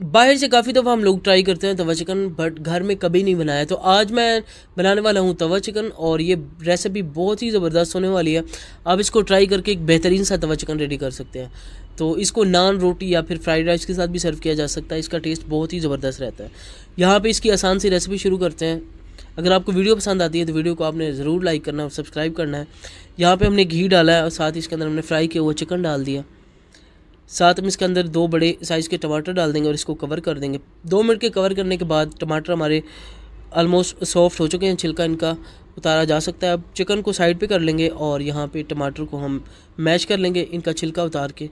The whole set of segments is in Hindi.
बाहर से काफ़ी दफ़ा हम लोग ट्राई करते हैं तवा चिकन, बट घर में कभी नहीं बनाया। तो आज मैं बनाने वाला हूँ तवा चिकन, और ये रेसिपी बहुत ही ज़बरदस्त होने वाली है। आप इसको ट्राई करके एक बेहतरीन सा तवा चिकन रेडी कर सकते हैं। तो इसको नान, रोटी या फिर फ्राइड राइस के साथ भी सर्व किया जा सकता है। इसका टेस्ट बहुत ही ज़बरदस्त रहता है। यहाँ पर इसकी आसान सी रेसिपी शुरू करते हैं। अगर आपको वीडियो पसंद आती है तो वीडियो को आपने ज़रूर लाइक करना और सब्सक्राइब करना है। यहाँ पर हमने घी डाला है और साथ ही इसके अंदर हमने फ्राई किया हुआ चिकन डाल दिया। साथ में इसके अंदर 2 बड़े साइज़ के टमाटर डाल देंगे और इसको कवर कर देंगे। 2 मिनट के कवर करने के बाद टमाटर हमारे ऑलमोस्ट सॉफ्ट हो चुके हैं, छिलका इनका उतारा जा सकता है। अब चिकन को साइड पे कर लेंगे और यहाँ पे टमाटर को हम मैश कर लेंगे इनका छिलका उतार के।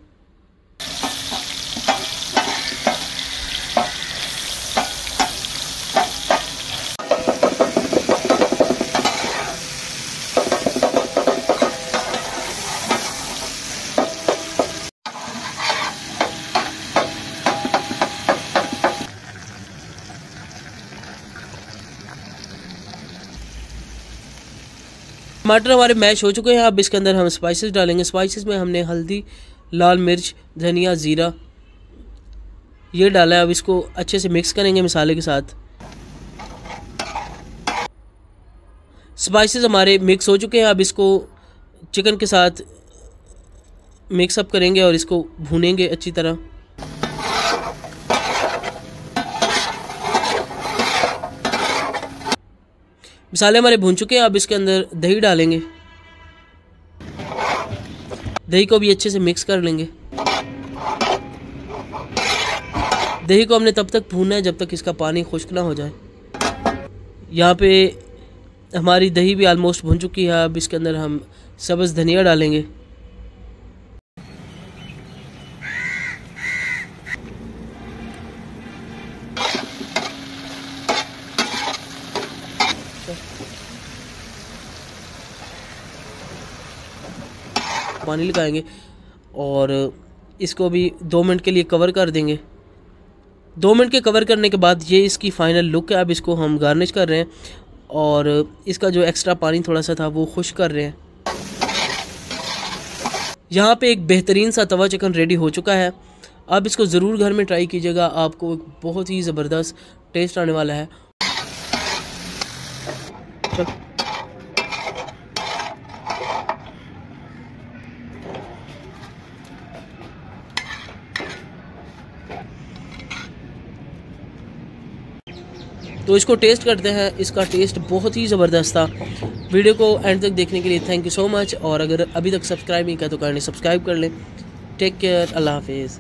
टमाटर हमारे मैश हो चुके हैं। अब इसके अंदर हम स्पाइसेस डालेंगे। स्पाइसेस में हमने हल्दी, लाल मिर्च, धनिया, ज़ीरा ये डाला है। अब इसको अच्छे से मिक्स करेंगे मसाले के साथ। स्पाइसेस हमारे मिक्स हो चुके हैं। अब इसको चिकन के साथ मिक्स अप करेंगे और इसको भूनेंगे अच्छी तरह। मसाले हमारे भून चुके हैं। अब इसके अंदर दही डालेंगे। दही को भी अच्छे से मिक्स कर लेंगे। दही को हमने तब तक भूनना है जब तक इसका पानी खुश्क ना हो जाए। यहाँ पे हमारी दही भी ऑलमोस्ट भून चुकी है। अब इसके अंदर हम सब्ज़ धनिया डालेंगे। पानी लगाएंगे और इसको भी 2 मिनट के लिए कवर कर देंगे। 2 मिनट के कवर करने के बाद ये इसकी फ़ाइनल लुक है। अब इसको हम गार्निश कर रहे हैं और इसका जो एक्स्ट्रा पानी थोड़ा सा था वो खुश कर रहे हैं। यहाँ पे एक बेहतरीन सा तवा चिकन रेडी हो चुका है। अब इसको ज़रूर घर में ट्राई कीजिएगा, आपको एक बहुत ही ज़बरदस्त टेस्ट आने वाला है। तो इसको टेस्ट करते हैं। इसका टेस्ट बहुत ही ज़बरदस्त था। वीडियो को एंड तक देखने के लिए थैंक यू सो मच। और अगर अभी तक सब्सक्राइब नहीं किया तो काइंडली सब्सक्राइब कर लें। टेक केयर, अल्लाह हाफिज़।